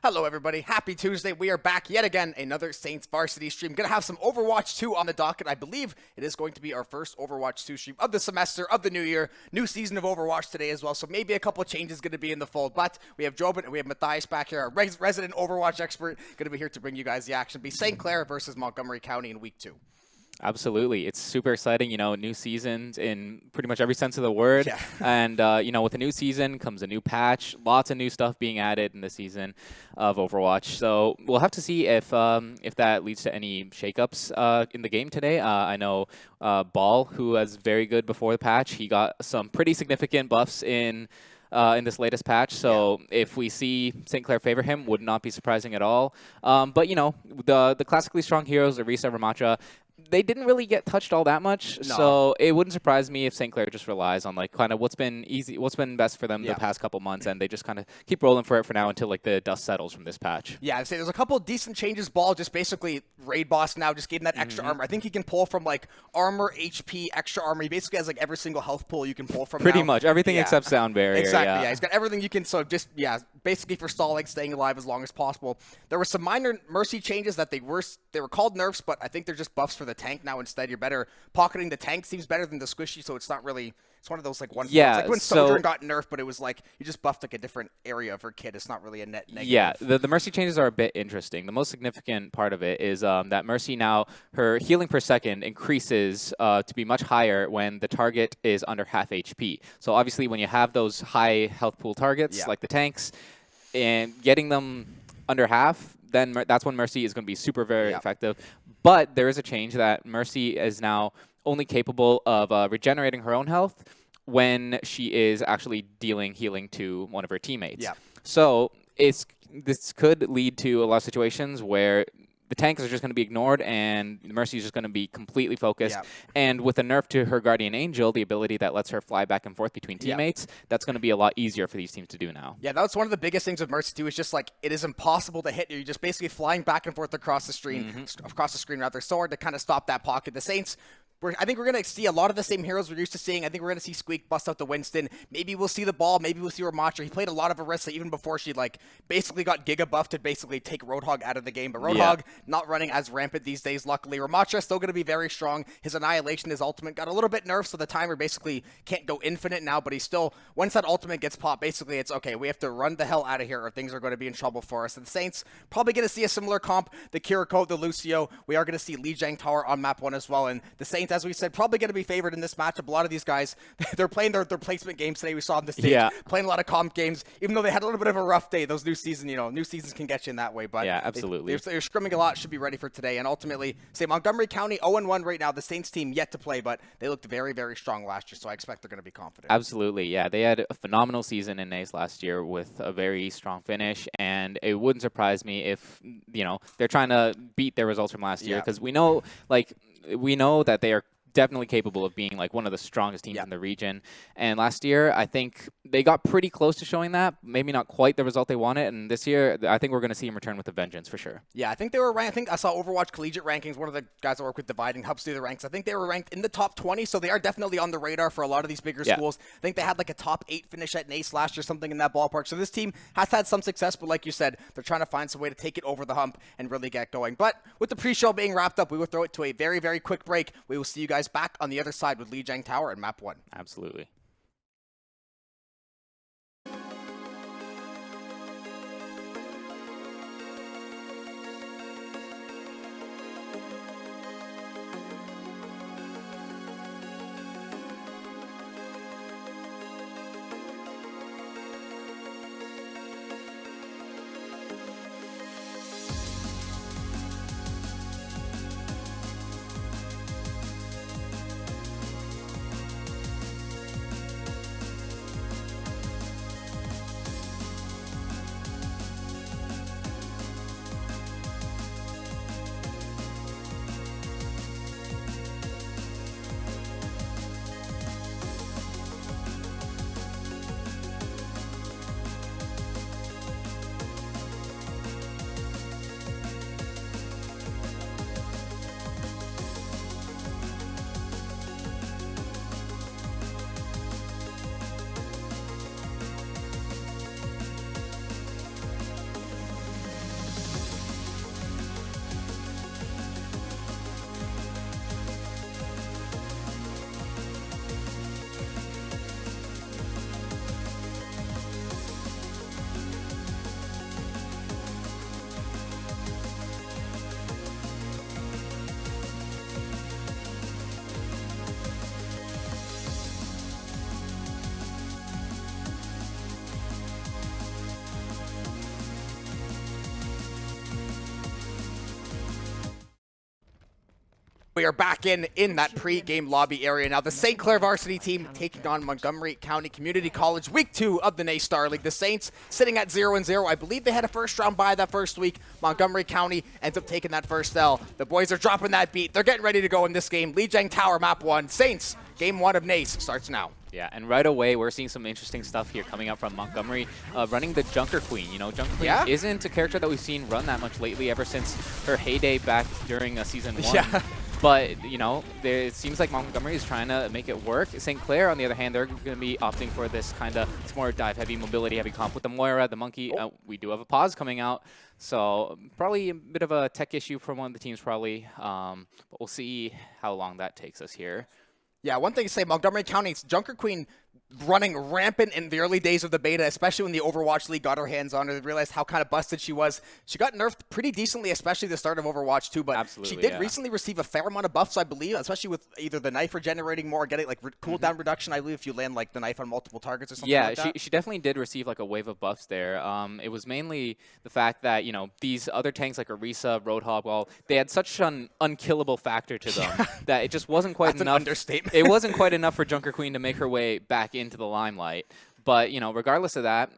Hello everybody, happy Tuesday. We are back yet again, another Saints Varsity stream. Gonna have some Overwatch 2 on the docket. I believe it is going to be our first Overwatch 2 stream of the semester, of the new year. New season of Overwatch today as well, so maybe a couple changes gonna be in the fold. But we have Jobin and we have Matthias back here, our resident Overwatch expert, gonna be here to bring you guys the action. Be St. Clair versus Montgomery County in week 2. Absolutely. It's super exciting, new seasons in pretty much every sense of the word. Yeah. And, with a new season comes a new patch, lots of new stuff being added in the season of Overwatch. So we'll have to see if that leads to any shakeups in the game today. I know Ball, who was very good before the patch, he got some pretty significant buffs in this latest patch. So if we see St. Clair favor him, would not be surprising at all. But, the classically strong heroes, Arisa, Ramatra, they didn't really get touched all that much, so it wouldn't surprise me if St. Clair just relies on kind of what's been best for them the past couple months, and they just kind of keep rolling for it for now until the dust settles from this patch. Yeah, I'd say there's a couple of decent changes. Ball just basically raid boss now, just gave him that extra armor. I think he can pull from armor, HP, extra armor. He basically has every single health pool you can pull from. Pretty much everything except sound barrier. Exactly. Yeah, he's got everything you can. So just basically for Starleague, staying alive as long as possible. There were some minor Mercy changes that they were called nerfs, but I think they're just buffs for the tank now instead. You're better pocketing the tank, seems better than the squishy, so it's not really. It's one of those one. Yeah, it's when Sojourn got nerfed, but it was you just buffed a different area of her kit. It's not really a net negative. Yeah, the Mercy changes are a bit interesting. The most significant part of it is that Mercy now, her healing per second increases to be much higher when the target is under half HP. So obviously when you have those high health pool targets like the tanks, and getting them under half, then that's when Mercy is going to be super very effective. But there is a change that Mercy is now only capable of regenerating her own health when she is actually dealing healing to one of her teammates. Yeah. So this could lead to a lot of situations where the tanks are just going to be ignored and Mercy is just going to be completely focused. Yeah. And with a nerf to her Guardian Angel, the ability that lets her fly back and forth between teammates, that's going to be a lot easier for these teams to do now. Yeah, that's one of the biggest things with Mercy too. Is just it is impossible to hit you. You're just basically flying back and forth across the screen, so hard to kind of stop that pocket. The Saints, I think we're going to see a lot of the same heroes we're used to seeing. I think we're going to see Squeak bust out the Winston. Maybe we'll see the Ball. Maybe we'll see Ramatra. He played a lot of Arisa even before she basically got Giga buffed to basically take Roadhog out of the game. But Roadhog not running as rampant these days, luckily. Ramatra still going to be very strong. His Annihilation, his ultimate, got a little bit nerfed, so the timer basically can't go infinite now. But he's still, once that ultimate gets popped, basically it's okay. We have to run the hell out of here or things are going to be in trouble for us. And the Saints probably going to see a similar comp. The Kiriko, the Lucio. We are going to see Lee Jang Tower on map 1 as well. And the Saints, as we said, probably going to be favored in this matchup. A lot of these guys, they're playing their placement games today. We saw on the stage, playing a lot of comp games, even though they had a little bit of a rough day. Those new seasons can get you in that way. But yeah, absolutely. They're scrimming a lot, should be ready for today. And ultimately, say Montgomery County 0-1 right now. The Saints team yet to play, but they looked very, very strong last year, so I expect they're going to be confident. Absolutely, yeah. They had a phenomenal season in NACE last year with a very strong finish, and it wouldn't surprise me if, they're trying to beat their results from last year, because we know that they are definitely capable of being one of the strongest teams in the region. And last year, I think they got pretty close to showing that. Maybe not quite the result they wanted. And this year, I think we're going to see him return with a vengeance for sure. Yeah, I think they were ranked. I think I saw Overwatch Collegiate rankings. One of the guys I work with dividing helps do the ranks. I think they were ranked in the top 20, so they are definitely on the radar for a lot of these bigger schools. I think they had a top 8 finish at NACE last year, something in that ballpark. So this team has had some success, but like you said, they're trying to find some way to take it over the hump and really get going. But with the pre-show being wrapped up, we will throw it to a very, very quick break. We will see you guys back on the other side with Lee Jang Tower and map 1. Absolutely. we are back in that pre-game lobby area. Now, the St. Clair varsity team taking on Montgomery County Community College, week 2 of the NACE Starleague. The Saints sitting at 0-0. I believe they had a first-round bye that first week. Montgomery County ends up taking that first L. The boys are dropping that beat. They're getting ready to go in this game. Lijiang Tower, map 1. Saints, game 1 of NACE starts now. Yeah, and right away, we're seeing some interesting stuff here coming up from Montgomery, running the Junker Queen. You know, Junker Queen isn't a character that we've seen run that much lately ever since her heyday back during Season 1. Yeah. But, you know, it seems like Montgomery is trying to make it work. St. Clair, on the other hand, they're going to be opting for this kind of, it's more dive-heavy, mobility-heavy comp with the Moira, the Monkey. We do have a pause coming out, so probably a bit of a tech issue from one of the teams probably. But we'll see how long that takes us here. Yeah, one thing to say, Montgomery County's Junker Queen running rampant in the early days of the beta, especially when the Overwatch League got her hands on her. They realized how kind of busted she was. She got nerfed pretty decently, especially the start of Overwatch 2, but she did recently receive a fair amount of buffs, I believe, especially with either the knife regenerating more, getting like cooldown reduction, I believe, if you land like the knife on multiple targets or something like that. Yeah, she definitely did receive like a wave of buffs there. It was mainly the fact that, you know, these other tanks like Orisa, Roadhog, well, they had such an unkillable factor to them that it just wasn't quite enough. That's an understatement. It wasn't quite enough for Junker Queen to make her way back into the limelight. But, you know, regardless of that,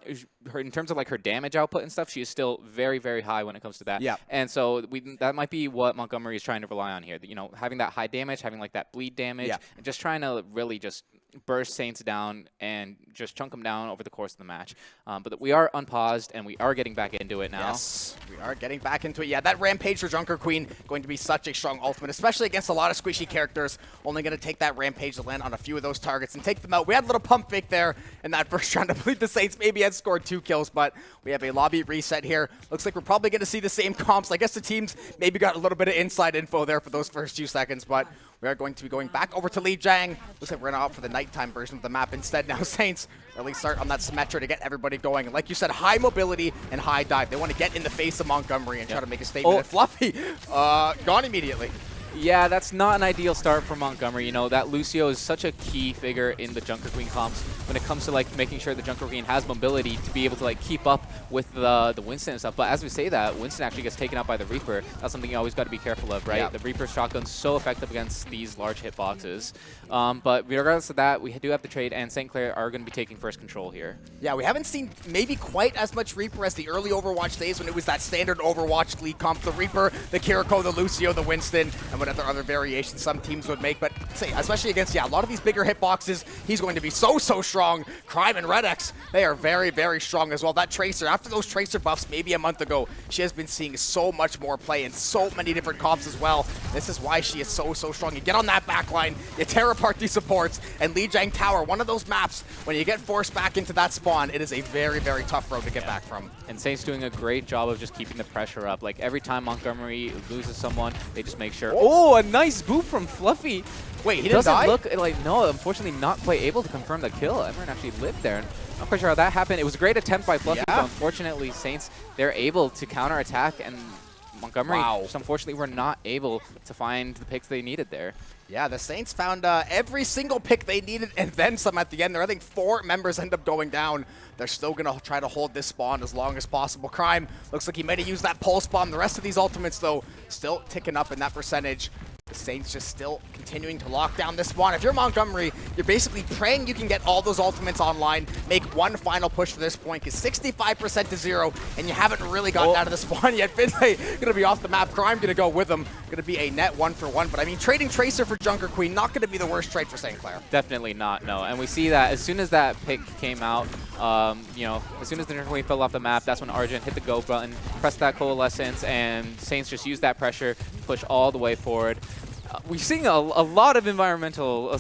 in terms of like her damage output and stuff, she is still very, very high when it comes to that. Yeah. And so that might be what Montgomery is trying to rely on here. You know, having that high damage, having like that bleed damage, and just trying to really just burst Saints down and just chunk them down over the course of the match. But we are unpaused, and we are getting back into it now. Yes, we are getting back into it. Yeah, that Rampage for Junker Queen going to be such a strong ultimate, especially against a lot of squishy characters. Only going to take that Rampage to land on a few of those targets and take them out. We had a little pump fake there in that first round. I believe the Saints maybe had scored 2 kills, but we have a lobby reset here. Looks like we're probably going to see the same comps. I guess the teams maybe got a little bit of inside info there for those first few seconds, but we are going to be going back over to Lijiang. Looks like we're going to opt for the nighttime version of the map instead now. Saints early start on that Symmetra to get everybody going. And like you said, high mobility and high dive. They want to get in the face of Montgomery and try to make a statement. And Fluffy, gone immediately. Yeah, that's not an ideal start for Montgomery. You know, that Lucio is such a key figure in the Junker Queen comps when it comes to like making sure the Junker Queen has mobility to be able to like keep up with the Winston and stuff. But as we say that, Winston actually gets taken out by the Reaper. That's something you always got to be careful of, right? Yeah. The Reaper shotgun's so effective against these large hitboxes. But regardless of that, we do have the trade, and St. Clair are going to be taking first control here. Yeah, we haven't seen maybe quite as much Reaper as the early Overwatch days when it was that standard Overwatch League comp. The Reaper, the Kiriko, the Lucio, the Winston, and whatever other variations some teams would make. But say, especially against, a lot of these bigger hitboxes, he's going to be so strong. Crime and Red X, they are very, very strong as well. That Tracer, after those Tracer buffs maybe a month ago, she has been seeing so much more play in so many different comps as well. This is why she is so strong. You get on that backline, you tear apart these supports, and Lijiang Tower, one of those maps, when you get forced back into that spawn, it is a very, very tough road to get back from. And Saints doing a great job of just keeping the pressure up. Like every time Montgomery loses someone, they just make sure. Oh, a nice boop from Fluffy. Wait, he didn't die? Look like, no, unfortunately not quite able to confirm the kill. Emran actually lived there. And I'm not quite sure how that happened. It was a great attempt by Fluffy, but unfortunately Saints, they're able to counterattack, and Montgomery just unfortunately were not able to find the picks they needed there. Yeah, the Saints found every single pick they needed and then some at the end there. I think 4 members end up going down. They're still going to try to hold this spawn as long as possible. Crime looks like he might have used that pulse bomb. The rest of these ultimates, though, still ticking up in that percentage. The Saints just still continuing to lock down this spawn. If you're Montgomery, you're basically praying you can get all those ultimates online, make one final push for this point, because 65% to 0, and you haven't really gotten out of the spawn yet. Finlay going to be off the map. Crime going to go with him. Going to be a net 1-for-1. But I mean, trading Tracer for Junker Queen, not going to be the worst trade for St. Clair. Definitely not, no. And we see that as soon as that pick came out, you know, as soon as the Junker Queen fell off the map, that's when Argent hit the go button, pressed that Coalescence, and Saints just used that pressure to push all the way forward. We've seen a lot of environmental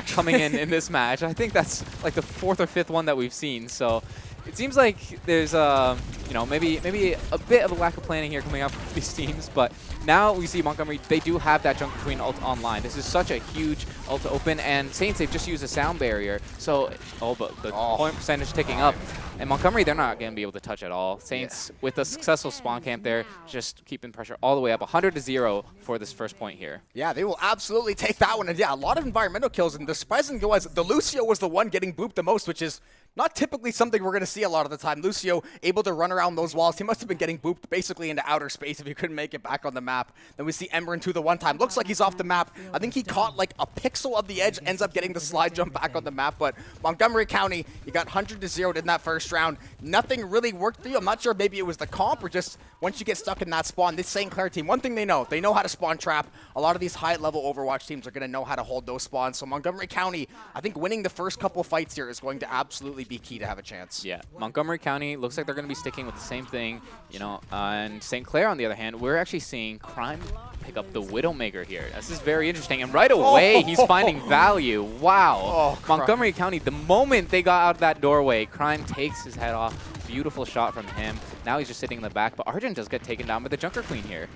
coming in this match. I think that's like the 4th or 5th one that we've seen. So it seems like there's you know, maybe a bit of a lack of planning here coming up from these teams. But now we see Montgomery, they do have that Junker Queen ult online. This is such a huge ult to open, and Saints, they've just used a sound barrier. So but the point percentage ticking up. And Montgomery, they're not going to be able to touch at all. Saints, with a successful spawn camp there, just keeping pressure all the way up, 100-0 for this first point here. Yeah, they will absolutely take that one. And yeah, a lot of environmental kills. And the surprising thing was the Lucio was the one getting booped the most, which is Not typically something we're going to see a lot of the time. Lucio able to run around those walls. He must have been getting booped basically into outer space if he couldn't make it back on the map. Then we see Emeren to the one time. Looks like he's off the map. I think he caught like a pixel of the edge, ends up getting the slide jump back on the map. But Montgomery County, you got 100-0 in that first round. Nothing really worked for you. I'm not sure, maybe it was the comp or just once you get stuck in that spawn. This St. Clair team, one thing they know how to spawn trap. A lot of these high-level Overwatch teams are going to know how to hold those spawns. So Montgomery County, I think winning the first couple fights here is going to absolutely be key to have a chance. Yeah, Montgomery County looks like they're going to be sticking with the same thing, you know, and St. Clair, on the other hand, we're actually seeing Crime pick up the Widowmaker here. This is very interesting, and right away, he's finding value. Wow. Montgomery County, the moment they got out of that doorway, Crime takes his head off. Beautiful shot from him. Now he's just sitting in the back, but Argent does get taken down by the Junker Queen here.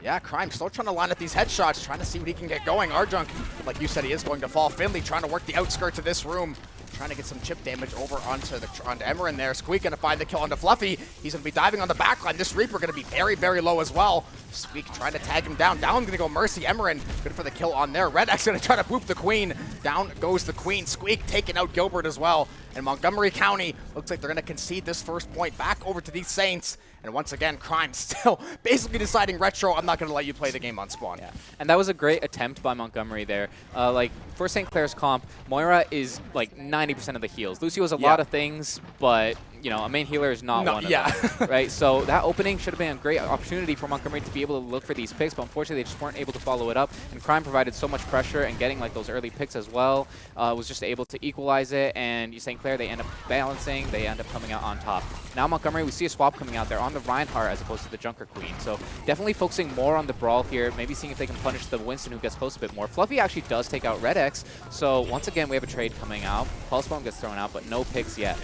Yeah, Crime still trying to line up these headshots, trying to see what he can get going. Arjunk, like you said, he is going to fall. Finley trying to work the outskirts of this room, trying to get some chip damage over onto Emeren there. Squeak going to find the kill onto Fluffy. He's going to be diving on the backline. This Reaper going to be very, very low as well. Squeak trying to tag him down. Down going to go Mercy. Emeren good for the kill on there. Red X going to try to boop the Queen. Down goes the Queen. Squeak taking out Gilbert as well. And Montgomery County looks like they're going to concede this first point back over to these Saints. And once again, Crime still basically deciding, Retro, I'm not going to let you play the game on spawn. Yeah, and that was a great attempt by Montgomery there. Like, for St. Clair's comp, Moira is like 90% of the heals. Lucio is a lot of things, but, you know, a main healer is not one of them, right? So that opening should have been a great opportunity for Montgomery to be able to look for these picks, but unfortunately they just weren't able to follow it up. And Crime provided so much pressure, and getting like those early picks as well was just able to equalize it. And St. Clair, they end up balancing, they end up coming out on top. Now Montgomery, we see a swap coming out there on the Reinhardt as opposed to the Junker Queen. So definitely focusing more on the brawl here, maybe seeing if they can punish the Winston who gets close a bit more. Fluffy actually does take out Red X, so once again we have a trade coming out. Pulse Bomb gets thrown out, but no picks yet.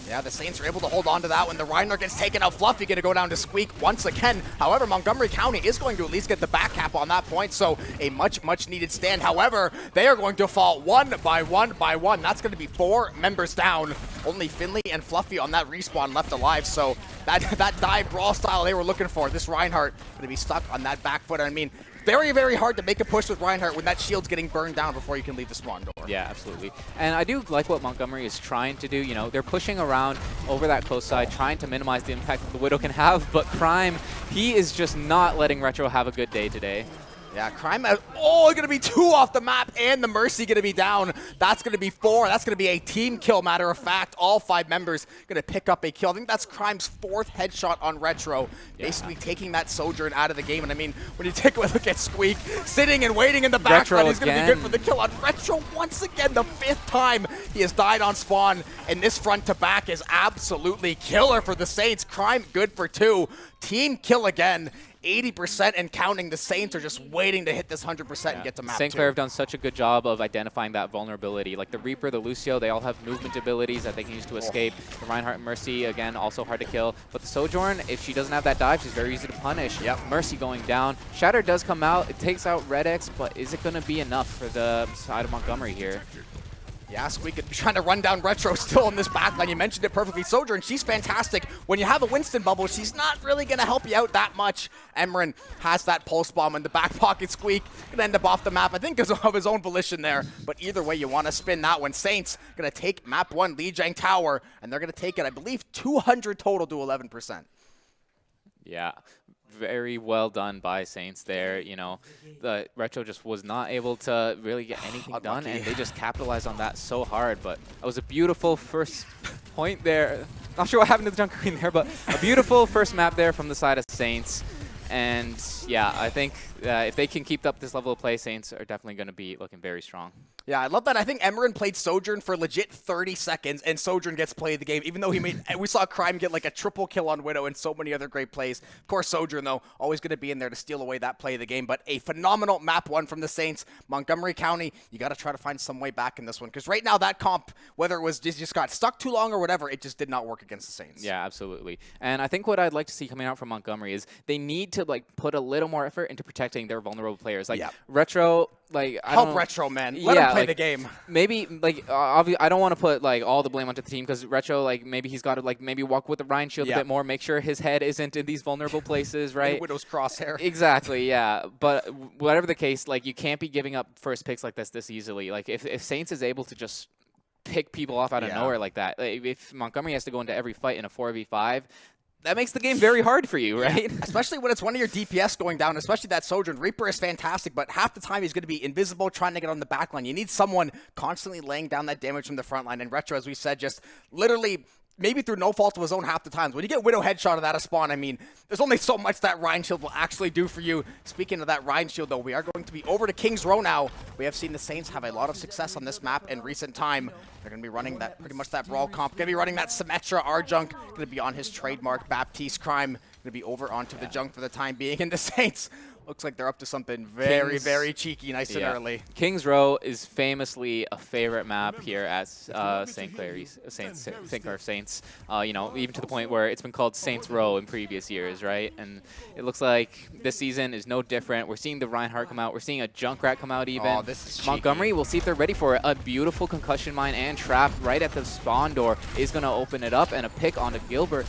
Yeah, the Saints are able to hold on to that when the Reinhardt gets taken out. Fluffy going to go down to Squeak once again. However, Montgomery County is going to at least get the back cap on that point, so a much, much needed stand. However, they are going to fall one by one by one. That's going to be 4 members down. Only Finley and Fluffy on that respawn left alive, so that dive brawl style they were looking for. This Reinhardt going to be stuck on that back foot. I mean, very, very hard to make a push with Reinhardt when that shield's getting burned down before you can leave the spawn door. Yeah, absolutely. And I do like what Montgomery is trying to do. You know, they're pushing around over that close side, trying to minimize the impact that the Widow can have, but Crime, he is just not letting Retro have a good day today. Yeah, Crime out. Oh, going to be 2 off the map, and the Mercy going to be down. That's going to be 4. That's going to be a team kill, matter of fact. All 5 members going to pick up a kill. I think that's Crime's 4th headshot on Retro, basically taking that Sojourn out of the game. And I mean, when you take a look at Squeak, sitting and waiting in the background, he's going to be good for the kill on Retro. Once again, the 5th time he has died on spawn, and this front to back is absolutely killer for the Saints. Crime good for 2. Team kill again. 80% and counting. The Saints are just waiting to hit this 100% and get to map 2. St. Clair have done such a good job of identifying that vulnerability. Like the Reaper, the Lucio, they all have movement abilities that they can use to escape. The Reinhardt and Mercy, again, also hard to kill. But the Sojourn, if she doesn't have that dive, she's very easy to punish. Mercy going down. Shatter does come out. It takes out Red X, but is it going to be enough for the side of Montgomery here? Yeah, Squeak trying to run down Retro still in this backline. You mentioned it perfectly. Sojourn, she's fantastic. When you have a Winston bubble, she's not really going to help you out that much. Emeren has that pulse bomb in the back pocket. Squeak going to end up off the map, I think, because of his own volition there. But either way, you want to spin that one. Saints going to take map 1, Lijiang Tower, and they're going to take it, I believe, 200 total to 11%. Yeah. Very well done by Saints there. You know, the Retro just was not able to really get anything done, and they just capitalized on that so hard. But it was a beautiful first point there. Not sure what happened to the Junker Queen there, but a beautiful first map there from the side of Saints. And yeah, I think if they can keep up this level of play, Saints are definitely going to be looking very strong. Yeah, I love that. I think Emeren played Sojourn for legit 30 seconds, and Sojourn gets play of the game, even though he made, we saw Crime get like a triple kill on Widow and so many other great plays. Of course, Sojourn, though, always going to be in there to steal away that play of the game, but a phenomenal map 1 from the Saints. Montgomery County, you got to try to find some way back in this one, because right now that comp, whether it was just got stuck too long or whatever, it just did not work against the Saints. Yeah, absolutely. And I think what I'd like to see coming out from Montgomery is they need to like put a little more effort into protecting their vulnerable players. Like Retro, like help Retro, man. Let him play the game. Maybe like obviously, I don't want to put like all the blame onto the team, because Retro, like maybe he's got to like maybe walk with the Ryan shield a bit more, make sure his head isn't in these vulnerable places, right? And Widow's crosshair. Exactly, yeah. But whatever the case, like you can't be giving up first picks like this easily. Like if Saints is able to just pick people off out of nowhere like that. Like, if Montgomery has to go into every fight in a 4v5, that makes the game very hard for you, right? Yeah. Especially when it's one of your DPS going down, especially that Sojourn. Reaper is fantastic, but half the time he's going to be invisible trying to get on the back line. You need someone constantly laying down that damage from the front line. And Retro, as we said, just literally maybe through no fault of his own half the times. When you get Widow headshot out of spawn, I mean, there's only so much that Rhine Shield will actually do for you. Speaking of that Rhine Shield, though, we are going to be over to King's Row now. We have seen the Saints have a lot of success on this map in recent time. They're going to be running that pretty much that Brawl comp. Going to be running that Symmetra Arjunk. Going to be on his trademark Baptiste Crime. Going to be over onto the Junk for the time being. And the Saints, looks like they're up to something very, very cheeky, nice and early. King's Row is famously a favorite map here at St. Clair Saints. You know, even to the point where it's been called Saints Row in previous years, right? And it looks like this season is no different. We're seeing the Reinhardt come out. We're seeing a Junkrat come out even. Oh, this is cheeky. Montgomery, we'll see if they're ready for it. A beautiful concussion mine and trap right at the spawn door is going to open it up, and a pick onto Gilbert.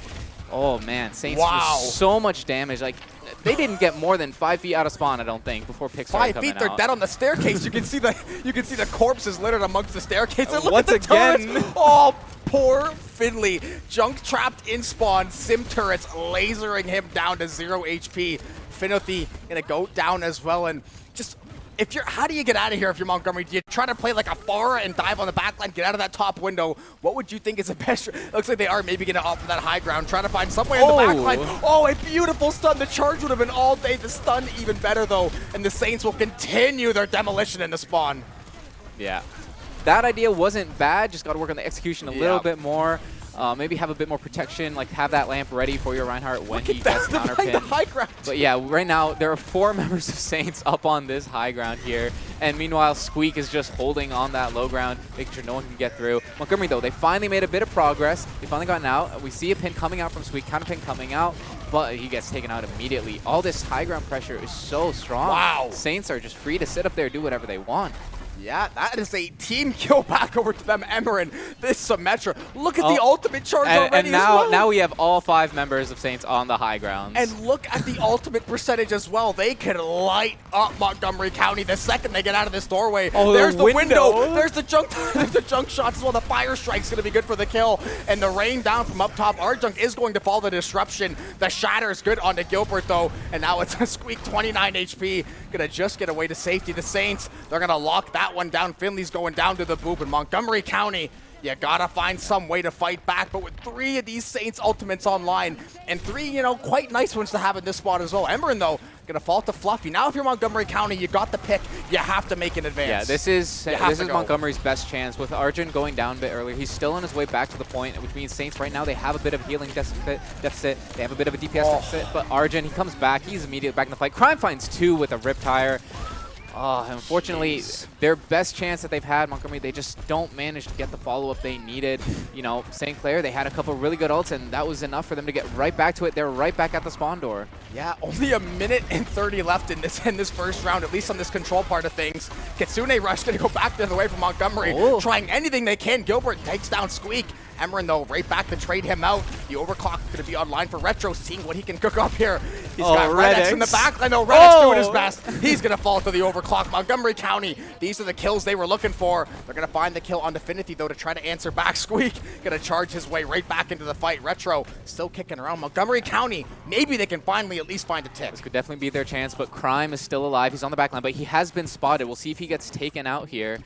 Oh, man. Saints do so much damage. Like, they didn't get more than 5 feet out of spawn, I don't think, before picks started coming out. 5 feet, they're dead on the staircase. You can see the corpses littered amongst the staircase. And look Once at the again. turrets. Oh, poor Finley. Junk trapped in spawn. Sim turrets lasering him down to 0 HP. Finothy gonna go down as well. And just, if you're, how do you get out of here if you're Montgomery? Do you try to play like a Pharah and dive on the backline, get out of that top window? What would you think is the best? Looks like they are maybe going to opt for that high ground, trying to find some way in the backline. Oh, a beautiful stun. The charge would have been all day. The stun even better, though. And the Saints will continue their demolition in the spawn. Yeah. That idea wasn't bad. Just got to work on the execution a little bit more. Maybe have a bit more protection, like have that lamp ready for your Reinhardt when he gets counterpinned. But yeah, right now there are 4 members of Saints up on this high ground here, and meanwhile Squeak is just holding on that low ground, making sure no one can get through. Montgomery, though, they finally made a bit of progress. They finally gotten out. We see a pin coming out from Squeak, counter pin coming out, but he gets taken out immediately. All this high ground pressure is so strong. Wow. Saints are just free to sit up there, do whatever they want. Yeah, that is a team kill back over to them, Emmerin. This Symmetra. Look at the ultimate charge already. And now we have all 5 members of Saints on the high grounds. And look at the ultimate percentage as well. They can light up Montgomery County the second they get out of this doorway. Oh, there's the window. There's the junk. There's the junk shots as well. The fire strike's going to be good for the kill. And the rain down from up top. Arjunk is going to fall the disruption. The shatter is good onto Gilbert, though. And now it's a Squeak 29 HP. Going to just get away to safety. The Saints, they're going to lock that one down. Finley's going down to the boop. And Montgomery County, you gotta find some way to fight back. But with 3 of these Saints ultimates online, and 3, you know, quite nice ones to have in this spot as well. Emmerin, though, gonna fall to Fluffy. Now if you're Montgomery County, you got the pick. You have to make an advance. Yeah, this is Montgomery's best chance. With Arjun going down a bit earlier, he's still on his way back to the point, which means Saints right now, they have a bit of healing deficit. They have a bit of a DPS deficit, but Arjun, he comes back. He's immediately back in the fight. Crime finds 2 with a Riptire. Unfortunately, their best chance that they've had, Montgomery, they just don't manage to get the follow-up they needed. You know, St. Clair, they had a couple really good ults, and that was enough for them to get right back to it. They're right back at the spawn door. Yeah, only a minute and 30 left in this first round, at least on this control part of things. Kitsune Rush going to go back the other way from Montgomery, trying anything they can. Gilbert takes down Squeak. Emmerin, though, right back to trade him out. The overclock going to be online for Retro, seeing what he can cook up here. He's got Redx in the back. I know Redx doing his best. He's going to fall to the overclock. Montgomery County, these are the kills they were looking for. They're going to find the kill on Definity, though, to try to answer back. Squeak going to charge his way right back into the fight. Retro still kicking around. Montgomery County, maybe they can finally at least find a tick. This could definitely be their chance, but Crime is still alive. He's on the back line, but he has been spotted. We'll see if he gets taken out here.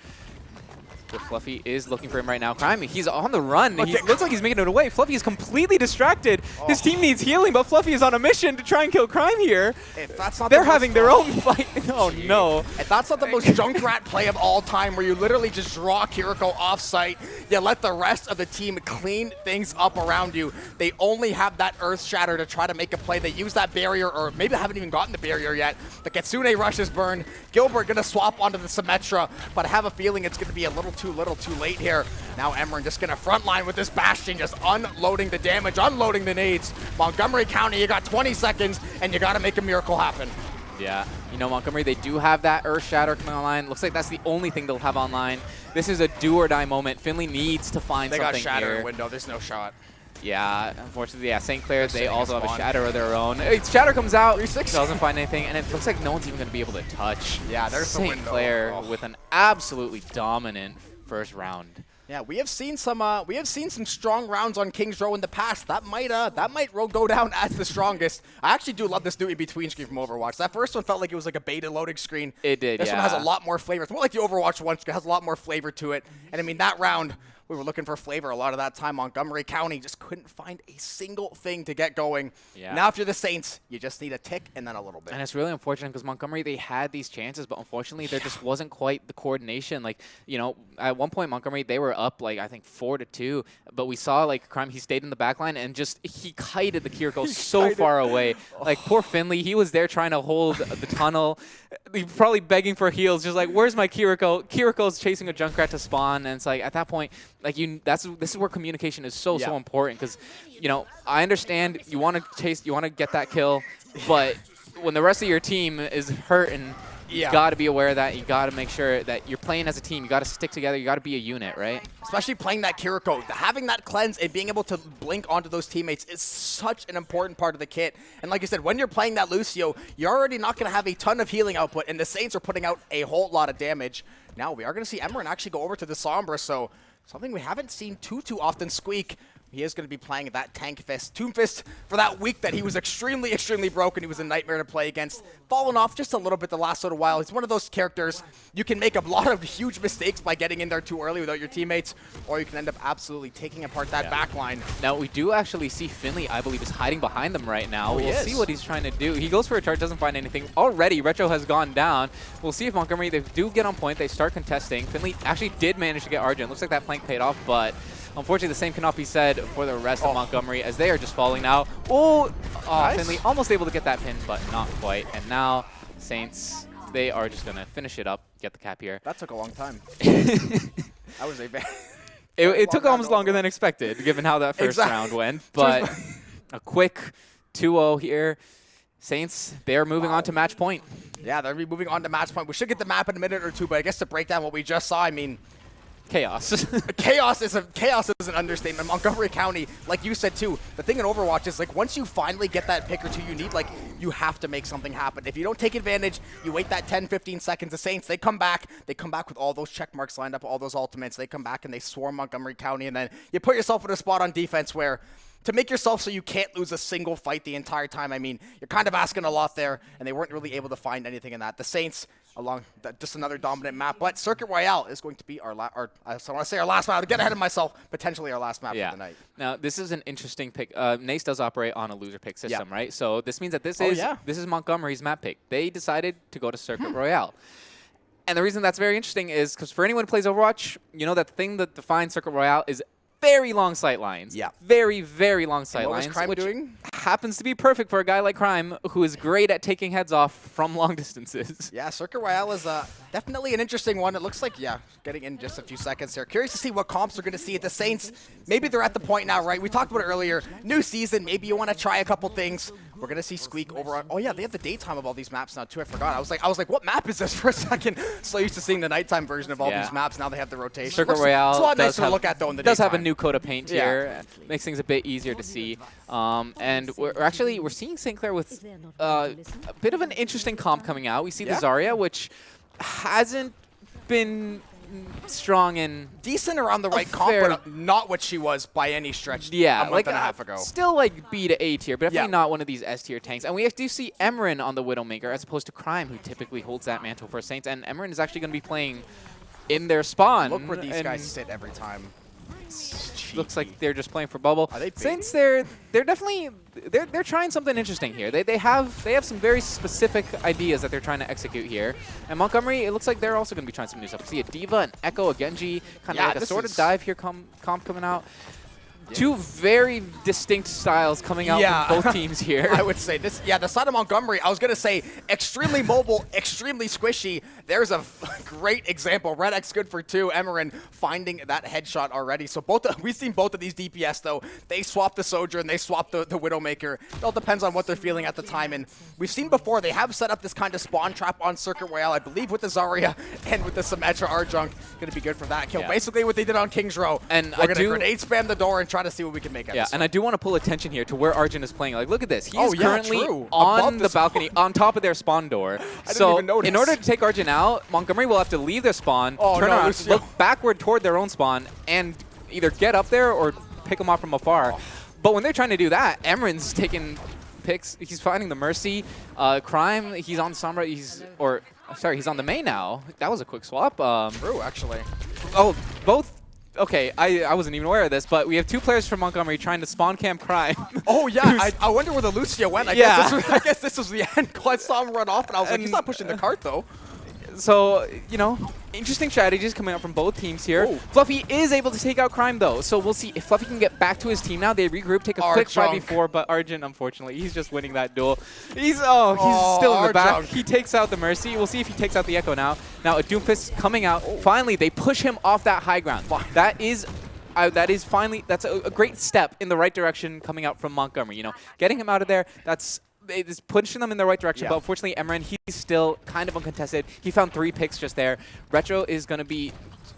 But Fluffy is looking for him right now. Crime, he's on the run. He looks like he's making it away. Fluffy is completely distracted. His team needs healing, but Fluffy is on a mission to try and kill Crime here. If that's not They're having their own fight. Oh, no. If that's not the most Junkrat play of all time, where you literally just draw Kiriko off-site, you let the rest of the team clean things up around you. They only have that Earth Shatter to try to make a play. They use that barrier, or maybe they haven't even gotten the barrier yet. The Kitsune Rush is burned. Gilbert going to swap onto the Symmetra, but I have a feeling it's going to be a little too late here. Now Emmerin just going to frontline with this Bastion, just unloading the damage, unloading the nades. Montgomery County, you got 20 seconds, and you got to make a miracle happen. Yeah, you know, Montgomery, they do have that Earth Shatter coming online. Looks like that's the only thing they'll have online. This is a do-or-die moment. Finley needs to find something here. They got Shatter in window. There's no shot. Yeah, unfortunately, yeah, St. Clair, they also have a Shatter of their own. Shatter comes out, doesn't find anything, and it looks like no one's even going to be able to touch. Yeah, there's the window. St. Clair with an absolutely dominant first round. Yeah, we have seen some strong rounds on King's Row in the past. That might go down as the strongest. I actually do love this new in-between screen from Overwatch. That first one felt like it was like a beta loading screen. It did, This one has a lot more flavor. It's more like the Overwatch one. It has a lot more flavor to it. And I mean, that round, we were looking for flavor a lot of that time. Montgomery County just couldn't find a single thing to get going. Yeah. Now, if you're the Saints, you just need a tick and then a little bit. And it's really unfortunate because Montgomery, they had these chances, but unfortunately, there just wasn't quite the coordination. Like, you know, at one point, Montgomery, they were up, like, I think 4-2, but we saw, like, Crime, he stayed in the back line and just, he kited the Kiriko so far away. Like, poor Finley, he was there trying to hold the tunnel. He probably begging for heals, just like, where's my Kiriko? Kiriko's chasing a Junkrat to spawn, and it's like, at that point, like, this is where communication is so important, because, you know, I understand you want to get that kill, but when the rest of your team is hurting, you got to be aware of that. You got to make sure that you're playing as a team. You got to stick together. You got to be a unit, right? Especially playing that Kiriko. Having that cleanse and being able to blink onto those teammates is such an important part of the kit. And like I said, when you're playing that Lucio, you're already not going to have a ton of healing output, and the Saints are putting out a whole lot of damage. Now we are going to see Emran actually go over to the Sombra, so something we haven't seen too often Squeak. He is going to be playing that Tank Fist. Tomb Fist for that week that he was extremely broken. He was a nightmare to play against. Fallen off just a little bit the last little while. He's one of those characters you can make a lot of huge mistakes by getting in there too early without your teammates, or you can end up absolutely taking apart that back line. Now, we do actually see Finley, I believe, is hiding behind them right now. We'll see what he's trying to do. He goes for a charge, doesn't find anything. Already, Retro has gone down. We'll see if Montgomery, they do get on point. They start contesting. Finley actually did manage to get Argent. Looks like that flank paid off, but unfortunately, the same cannot be said for the rest of Montgomery, as they are just falling now. Nice. Finley almost able to get that pin, but not quite. And now, Saints, they are just going to finish it up, get the cap here. That took a long time. That was a bad... It took almost longer than expected, given how that first round went. But a quick 2-0 here. Saints, they're moving on to match point. Yeah, they're moving on to match point. We should get the map in a minute or two, but I guess to break down what we just saw, I mean... Chaos. Chaos is an understatement. Montgomery County, like you said too, the thing in Overwatch is like once you finally get that pick or two you need, like you have to make something happen. If you don't take advantage, you wait that 10-15 seconds. The Saints, they come back with all those check marks lined up, all those ultimates. They come back and they swarm Montgomery County, and then you put yourself in a spot on defense where to make yourself so you can't lose a single fight the entire time. I mean, you're kind of asking a lot there, and they weren't really able to find anything in that. The Saints, just another dominant map, but Circuit Royale is going to be I want to say our last map. To get ahead of myself, potentially our last map for the night. Now, this is an interesting pick. NACE does operate on a loser pick system, right? So this means that this is Montgomery's map pick. They decided to go to Circuit Royale. And the reason that's very interesting is because for anyone who plays Overwatch, you know that the thing that defines Circuit Royale is very long sight lines. Yeah. Very, very long sight lines. What was Crime doing? Happens to be perfect for a guy like Crime, who is great at taking heads off from long distances. Yeah, Circuit Royale is definitely an interesting one. It looks like, getting in just a few seconds here. Curious to see what comps we're going to see at the Saints. Maybe they're at the point now, right? We talked about it earlier. New season, maybe you want to try a couple things. We're going to see Squeak over on... Oh, yeah, they have the daytime of all these maps now, too. I forgot. I was like, what map is this for a second? So used to seeing the nighttame version of all these maps. Now they have the rotation. Circuit Royale it's a lot nicer to look at, though, in the daytime. Does have a new coat of paint here. Makes things a bit easier to see. And we're seeing St. Clair with a bit of an interesting comp coming out. We see the Zarya, which hasn't been strong and decent around the right comp, but not what she was by any stretch. Yeah, a month and a half ago. Still like B to A tier, but definitely not one of these S tier tanks. And we do see Emran on the Widowmaker as opposed to Crime, who typically holds that mantle for Saints. And Emran is actually going to be playing in their spawn. Look where these guys sit every time. Looks like they're just playing for bubble. Saints, they're definitely they're trying something interesting here. They have some very specific ideas that they're trying to execute here. And Montgomery, it looks like they're also going to be trying some new stuff. See a Diva, an Echo, a Genji, kind of like a sort of dive here comp coming out. Two very distinct styles coming out from both teams here. I would say this, the side of Montgomery, I was going to say extremely mobile, extremely squishy. There's a great example. Red X good for 2. Emran finding that headshot already. So we've seen both of these DPS, though. They swap the Sojourn, they swap the Widowmaker. It all depends on what they're feeling at the time. And we've seen before, they have set up this kind of spawn trap on Circuit Royale, I believe with the Zarya and with the Symmetra Arjunk. Going to be good for that kill. Basically what they did on King's Row. And we're going to grenade spam the door and try try to see what we can make out of Yeah, this and one. I do want to pull attention here to where Arjun is playing. Like, look at this. He's Oh, yeah, currently true. on Above the the balcony, on top of their spawn door. didn't even notice. In order to take Arjun out, Montgomery will have to leave their spawn, Oh, turn no, around, Lucio. look backward toward their own spawn, and either get up there or pick them off from afar. Oh. But when they're trying to do that, Emran's taking picks. He's finding the Mercy. Crime, he's on Sombra. He's on the main now. That was a quick swap. True, actually. Oh, both. Okay, I wasn't even aware of this, but we have 2 players from Montgomery trying to spawn camp Crime. Oh, yeah. I wonder where the Lucio went. I guess this was the end. I saw him run off, and I was like, he's not pushing the cart, though. So, you know, interesting strategies coming out from both teams here. Ooh. Fluffy is able to take out Crime, though, so we'll see if Fluffy can get back to his team now. They regroup, take a quick 5v4, but Arjun, unfortunately, he's just winning that duel. He's still in the back. He takes out the Mercy. We'll see if he takes out the Echo now. Now, a Doomfist coming out. Finally, they push him off that high ground. That is finally, that's a great step in the right direction coming out from Montgomery. You know, getting him out of there, it is pushing them in the right direction, but unfortunately, Emran, he's still kind of uncontested. He found 3 picks just there. Retro is going to be...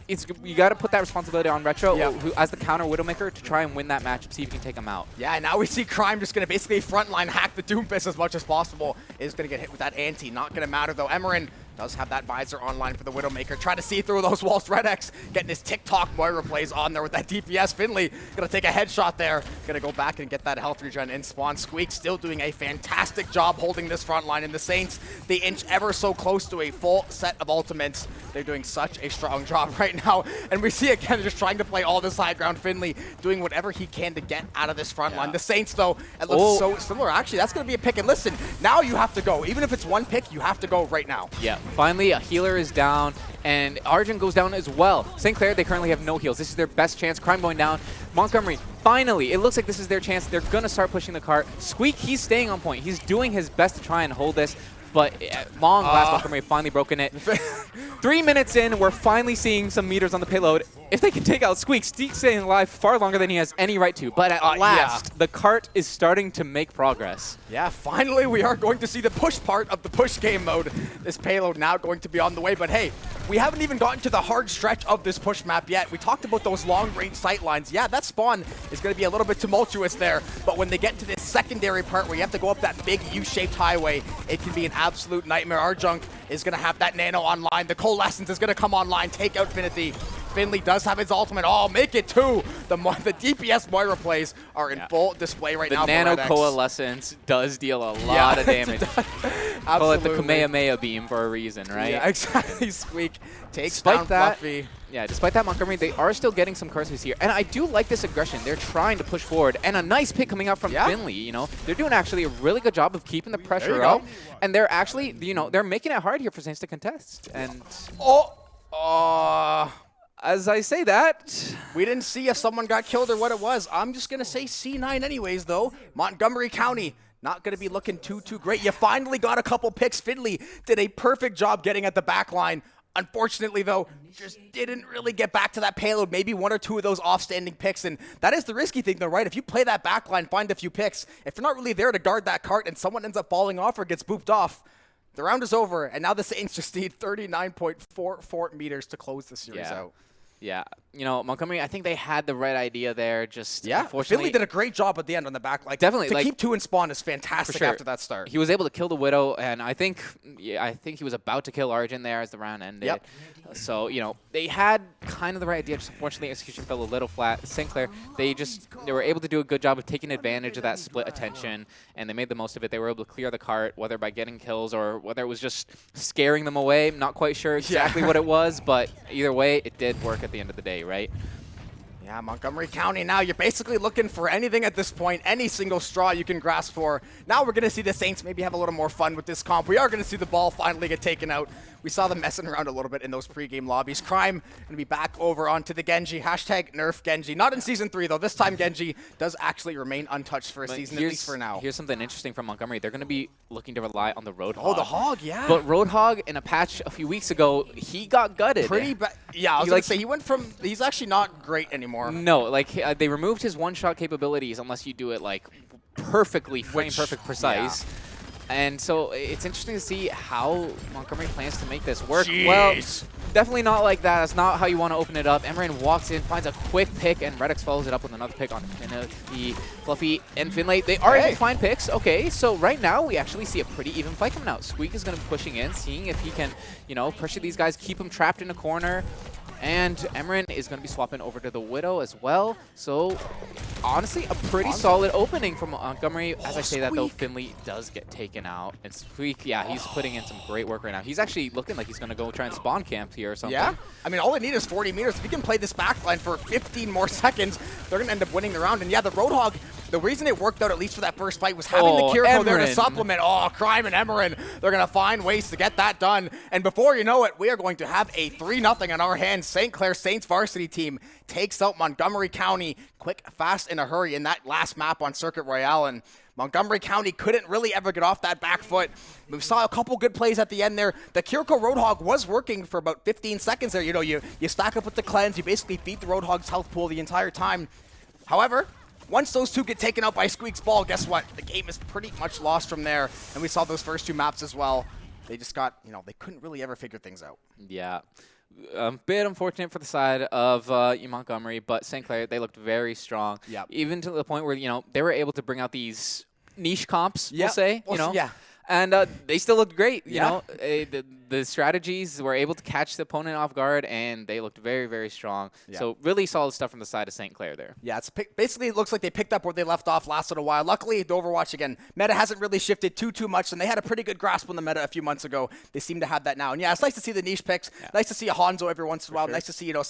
you got to put that responsibility on Retro who, as the counter Widowmaker to try and win that matchup, see if you can take him out. Yeah, now we see Crime just going to basically frontline hack the Doomfist as much as possible. Is going to get hit with that anti. Not going to matter, though. Emran does have that visor online for the Widowmaker. Try to see through those walls. Red X getting his TikTok Moira plays on there with that DPS. Finley going to take a headshot there. Going to go back and get that health regen in spawn. Squeak still doing a fantastic job holding this front line. And the Saints, they inch ever so close to a full set of ultimates. They're doing such a strong job right now. And we see again just trying to play all this high ground. Finley doing whatever he can to get out of this front line. The Saints, though, it looks so similar. Actually, that's going to be a pick. And listen, now you have to go. Even if it's 1 pick, you have to go right now. Yeah, finally a healer is down, and Arjun goes down as well. St. Clair, they currently have no heals. This is their best chance. Crime going down. Montgomery, finally, it looks like this is their chance. They're going to start pushing the cart. Squeak, he's staying on point. He's doing his best to try and hold this, but at long last, Montgomery finally broken it. 3 minutes in, we're finally seeing some meters on the payload. If they can take out Squeak, Squeak's staying alive far longer than he has any right to. But at last, the cart is starting to make progress. Yeah, finally we are going to see the push part of the push game mode. This payload now going to be on the way. But hey, we haven't even gotten to the hard stretch of this push map yet. We talked about those long-range sight lines. Yeah, that spawn is going to be a little bit tumultuous there. But when they get to this secondary part where you have to go up that big U-shaped highway, it can be an absolute nightmare. Our Junk is going to have that nano online. The Coalescence is going to come online, take out Finity. Finley does have his ultimate. Oh, make it 2. The DPS Moira plays are in full display right now. The nano coalescence does deal a lot of damage. Call it the Kamehameha beam for a reason, right? Yeah, exactly. Squeak takes down Fluffy. Yeah, despite that, Montgomery, they are still getting some curses here. And I do like this aggression. They're trying to push forward. And a nice pick coming out from Finley, you know. They're doing actually a really good job of keeping the pressure up. And they're actually, you know, they're making it hard here for Saints to contest. And as I say that, we didn't see if someone got killed or what it was. I'm just going to say C9 anyways, though. Montgomery County, not going to be looking too great. You finally got a couple picks. Finley did a perfect job getting at the back line. Unfortunately, though, just didn't really get back to that payload. Maybe 1 or 2 of those off-standing picks. And that is the risky thing, though, right? If you play that back line, find a few picks. If you're not really there to guard that cart and someone ends up falling off or gets booped off, the round is over. And now the Saints just need 39.44 meters to close the series out. Yeah, you know, Montgomery, I think they had the right idea there. Just unfortunately, Finley did a great job at the end on the back. Like, definitely, to keep 2 in spawn is fantastic after that start. He was able to kill the Widow, and I think he was about to kill Arjun there as the round ended. Yep. So, you know, they had kind of the right idea. Just unfortunately, execution fell a little flat. St. Clair, they were able to do a good job of taking advantage of that split attention, and they made the most of it. They were able to clear the cart, whether by getting kills or whether it was just scaring them away. I'm not quite sure exactly what it was, but either way, it did work at the end of the day, right? Yeah, Montgomery County now, you're basically looking for anything at this point, any single straw you can grasp for. Now we're going to see the Saints maybe have a little more fun with this comp. We are going to see the ball finally get taken out. We saw them messing around a little bit in those pregame lobbies. Crime going to be back over onto the Genji. Hashtag nerf Genji. Not in Season 3, though. This time, Genji does actually remain untouched for a season, at least for now. Here's something interesting from Montgomery. They're going to be looking to rely on the Roadhog. Oh, the Hog, yeah. But Roadhog, in a patch a few weeks ago, he got gutted. Pretty bad. Yeah, I was going to say, he went from, he's actually not great anymore. No, like, they removed his one-shot capabilities unless you do it, like, perfectly frame-perfect precise. And so it's interesting to see how Montgomery plans to make this work. Jeez. Well, definitely not like that. That's not how you want to open it up. Emran walks in, finds a quick pick, and Redix follows it up with another pick on the Fluffy and Finlay. They are able to find picks. Okay, so right now we actually see a pretty even fight coming out. Squeak is going to be pushing in, seeing if he can, you know, pressure these guys, keep them trapped in a corner. And Emran is going to be swapping over to the Widow as well. So, honestly, a pretty solid opening from Montgomery. As I say that, though, Finley does get taken out. And Squeak, yeah, he's putting in some great work right now. He's actually looking like he's going to go try and spawn camp here or something. Yeah. I mean, all they need is 40 meters. If we can play this backline for 15 more seconds, they're going to end up winning the round. And yeah, the Roadhog, the reason it worked out, at least for that first fight, was having the Kiriko there to supplement. Oh, Crime and Emerin. They're going to find ways to get that done. And before you know it, we are going to have a 3-0 on our hands. St. Clair Saints varsity team takes out Montgomery County quick, fast, in a hurry in that last map on Circuit Royale. And Montgomery County couldn't really ever get off that back foot. We saw a couple good plays at the end there. The Kiriko Roadhog was working for about 15 seconds there. You know, you stack up with the cleanse. You basically feed the Roadhog's health pool the entire time. However, once those two get taken out by Squeak's ball, guess what? The game is pretty much lost from there. And we saw those first two maps as well. They just got, you know, they couldn't really ever figure things out. Yeah. A bit unfortunate for the side of Montgomery, but St. Clair, they looked very strong. Yep. Even to the point where, you know, they were able to bring out these niche comps, we'll say, you know. Yeah. And they still looked great, you know. The strategies were able to catch the opponent off guard, and they looked very, very strong. Yeah. So really solid stuff from the side of St. Clair there. Yeah, it's basically it looks like they picked up where they left off last little while. Luckily, the Overwatch, again, meta hasn't really shifted too much, and they had a pretty good grasp on the meta a few months ago. They seem to have that now. And yeah, it's nice to see the niche picks. Yeah. Nice to see a Hanzo every once in a while. Nice to see, you know,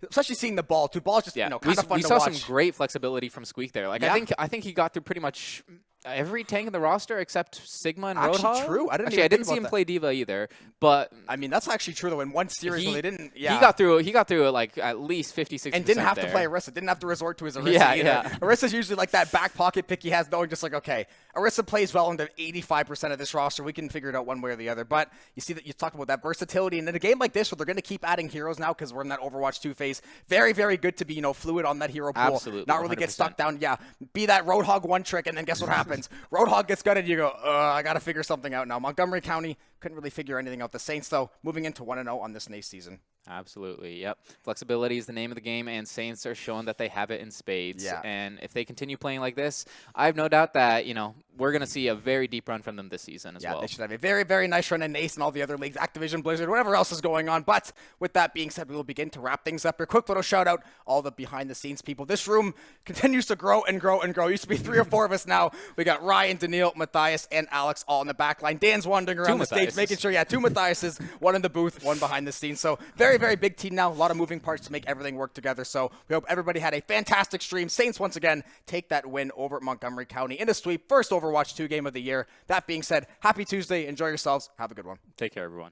especially seeing the ball. Two balls just, you know, kind of fun to watch. We saw some great flexibility from Squeak there. Like, I think he got through pretty much every tank in the roster except Sigma and Roadhog. Actually, true. I didn't see him play Diva either. But I mean, that's actually true though. In one series, when they didn't, he got through it like at least 50-60%. And didn't have to play Orisa. Didn't have to resort to his Orisa either. Yeah. Orisa's usually like that back pocket pick he has, knowing just like, okay, Orisa plays well into 85% of this roster. We can figure it out one way or the other. But you see that you talked about that versatility, and in a game like this where they're going to keep adding heroes now because we're in that Overwatch 2 phase, very, very good to be, you know, fluid on that hero pool. Absolutely. Not really 100%. Get stuck down. Yeah, be that Roadhog one trick, and then guess what happens? Roadhog gets gutted, you go, I got to figure something out now. Montgomery County couldn't really figure anything out. The Saints, though, moving into 1-0 on this NACE season. Absolutely, yep. Flexibility is the name of the game, and Saints are showing that they have it in spades. Yeah. And if they continue playing like this, I have no doubt that, you know, we're going to see a very deep run from them this season as well. Yeah, they should have a very, very nice run in NACE and all the other leagues, Activision, Blizzard, whatever else is going on. But with that being said, we will begin to wrap things up here. Quick little shout out, all the behind-the-scenes people. This room continues to grow and grow and grow. Used to be 3 or 4 of us now. We got Ryan, Daniil, Matthias, and Alex all in the back line. Dan's wandering around the stage, making sure, 2 Matthiases, 1 in the booth, 1 behind the scenes. So very, very big team now. A lot of moving parts to make everything work together. So we hope everybody had a fantastic stream. Saints, once again, take that win over at Montgomery County in a sweep. First Overwatch 2 game of the year. That being said, happy Tuesday. Enjoy yourselves. Have a good one. Take care, everyone.